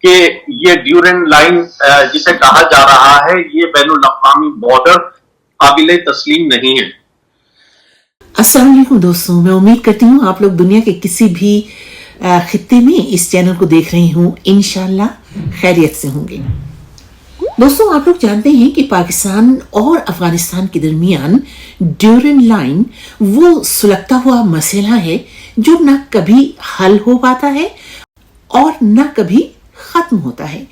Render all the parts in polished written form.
کہ یہ Durand line جسے کہا جا رہا ہے یہ بین الاقوامی بارڈر قابل تسلیم نہیں ہے۔ السلام علیکم دوستوں، میں امید کرتی ہوں آپ لوگ دنیا کے کسی بھی خطے میں اس چینل کو دیکھ رہے ہوں، انشاءاللہ خیریت سے ہوں گے۔ دوستوں، آپ لوگ جانتے ہیں کہ پاکستان اور افغانستان کے درمیان ڈیورنڈ لائن وہ سلگتا ہوا مسئلہ ہے جو نہ کبھی حل ہو پاتا ہے اور نہ کبھی ختم ہوتا ہے۔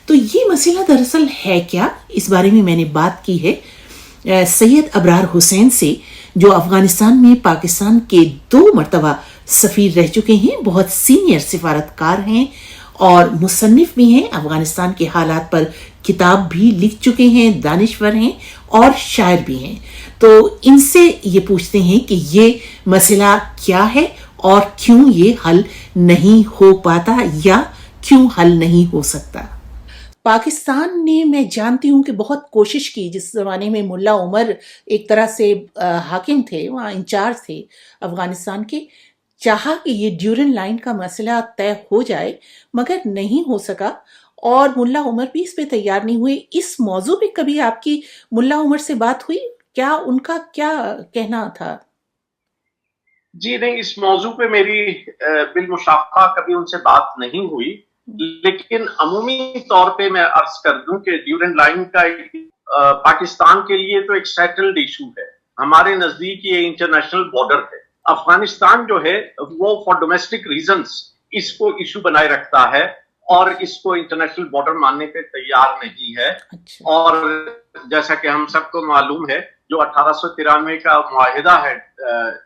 تو یہ مسئلہ دراصل ہے کیا، اس بارے میں میں نے بات کی ہے سید ابرار حسین سے، جو افغانستان میں پاکستان کے 2 مرتبہ سفیر رہ چکے ہیں، بہت سینئر سفارتکار ہیں اور مصنف بھی ہیں، افغانستان کے حالات پر کتاب بھی لکھ چکے ہیں، دانشور ہیں اور شاعر بھی ہیں۔ تو ان سے یہ پوچھتے ہیں کہ یہ مسئلہ کیا ہے اور کیوں یہ حل نہیں ہو پاتا یا کیوں حل نہیں ہو سکتا۔ پاکستان نے، میں جانتی ہوں کہ بہت کوشش کی، جس زمانے میں ملا عمر ایک طرح سے حاکم تھے، وہاں انچارج تھے افغانستان کے، چاہا کہ یہ ڈیورنڈ لائن کا مسئلہ طے ہو جائے مگر نہیں ہو سکا، اور ملا عمر بھی اس پہ تیار نہیں ہوئے۔ اس موضوع پہ کبھی آپ کی ملا عمر سے بات ہوئی؟ کیا ان کا کیا کہنا تھا؟ جی نہیں، اس موضوع پہ میری بالمشافہہ کبھی ان سے بات نہیں ہوئی، لیکن عمومی طور پہ میں عرض کر دوں کہ ڈیورنڈ لائن کا پاکستان کے لیے تو ایک سیٹلڈ ایشو ہے، ہمارے نزدیک یہ انٹرنیشنل بارڈر ہے۔ افغانستان جو ہے وہ فار ڈومیسٹک ریزنز اس کو ایشو بنائے رکھتا ہے اور اس کو انٹرنیشنل بارڈر ماننے پہ تیار نہیں ہے۔ اور جیسا کہ ہم سب کو معلوم ہے، جو 1893 کا معاہدہ ہے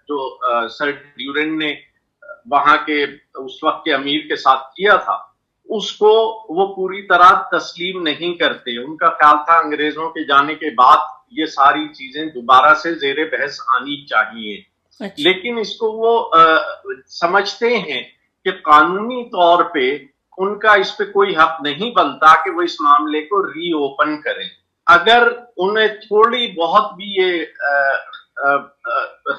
جو سر ڈیورنڈ نے وہاں کے اس وقت کے امیر کے ساتھ کیا تھا، اس کو وہ پوری طرح تسلیم نہیں کرتے۔ ان کا خیال تھا انگریزوں کے جانے کے بعد یہ ساری چیزیں دوبارہ سے زیر بحث آنی چاہیے، لیکن اس کو وہ سمجھتے ہیں کہ قانونی طور پہ ان کا اس پہ کوئی حق نہیں بنتا کہ وہ اس معاملے کو ری اوپن کریں۔ اگر انہیں تھوڑی بہت بھی یہ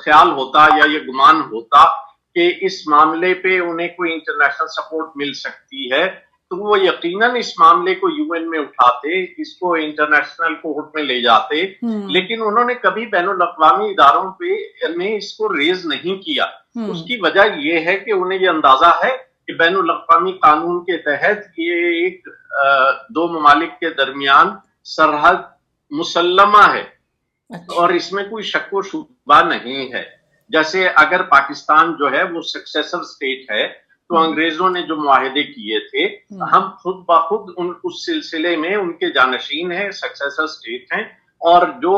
خیال ہوتا یا یہ گمان ہوتا کہ اس معاملے پہ انہیں کوئی انٹرنیشنل سپورٹ مل سکتی ہے تو وہ یقیناً اس معاملے کو یو این میں اٹھاتے، اس کو انٹرنیشنل کورٹ میں لے جاتے، لیکن انہوں نے کبھی بین الاقوامی اداروں پہ میں اس کو ریز نہیں کیا۔ اس کی وجہ یہ ہے کہ انہیں یہ اندازہ ہے کہ بین الاقوامی قانون کے تحت یہ ایک 2 ممالک کے درمیان سرحد مسلمہ ہے اور اس میں کوئی شک و شبہ نہیں ہے۔ جیسے اگر پاکستان جو ہے وہ سکسیسر اسٹیٹ ہے تو انگریزوں نے جو معاہدے کیے تھے ہم خود بخود اس سلسلے میں ان کے جانشین ہیں، سکسیسر اسٹیٹ ہیں، اور جو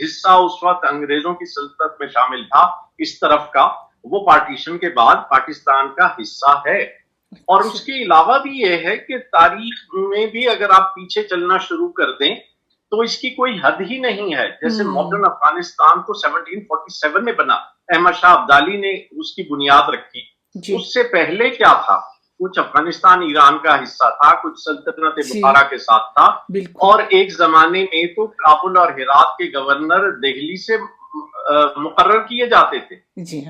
حصہ اس وقت انگریزوں کی سلطنت میں شامل تھا اس طرف کا، وہ پارٹیشن کے بعد پاکستان کا حصہ ہے۔ اور اس کے علاوہ بھی یہ ہے کہ تاریخ میں بھی اگر آپ پیچھے چلنا شروع کر دیں تو اس کی کوئی حد ہی نہیں ہے۔ جیسے ماڈرن افغانستان تو 1747 میں بنا، احمد شاہ ابدالی نے اس کی بنیاد رکھی۔ اس سے پہلے کیا تھا؟ کچھ افغانستان ایران کا حصہ تھا، کچھ سلطنت بخارا کے ساتھ تھا، اور ایک زمانے میں تو کابل اور ہرات کے گورنر دہلی سے مقرر کیے جاتے تھے۔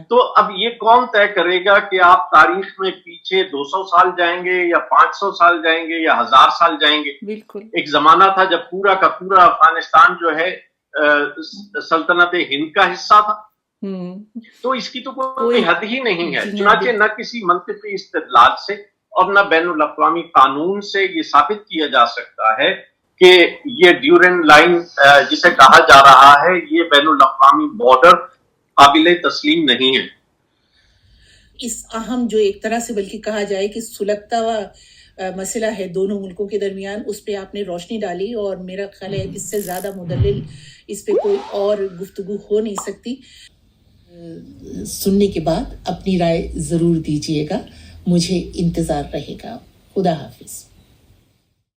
تو اب یہ کون طے کرے گا کہ آپ تاریخ میں پیچھے 200 سال جائیں گے یا 500 سال جائیں گے یا 1000 سال جائیں گے؟ ایک زمانہ تھا جب پورا کا پورا افغانستان جو ہے سلطنت ہند کا حصہ تھا، تو اس کی تو کوئی حد ہی نہیں ہے۔ چنانچہ نہ کسی منطقی استدلال سے اور نہ بین الاقوامی قانون سے یہ ثابت کیا جا سکتا ہے کہ یہ ڈیورنڈ لائن جسے کہا جا رہا ہے یہ بین الاقوامی بارڈر قابل تسلیم نہیں ہے۔ اس اہم جو ایک طرح سے بلکہ کہا جائے کہ سلگتا ہوا مسئلہ ہے دونوں ملکوں کے درمیان، اس پہ آپ نے روشنی ڈالی، اور میرا خیال ہے اس سے زیادہ مدلل اس پہ کوئی اور گفتگو ہو نہیں سکتی۔ سننے کے بعد اپنی رائے ضرور دیجیے گا، مجھے انتظار رہے گا۔ خدا حافظ۔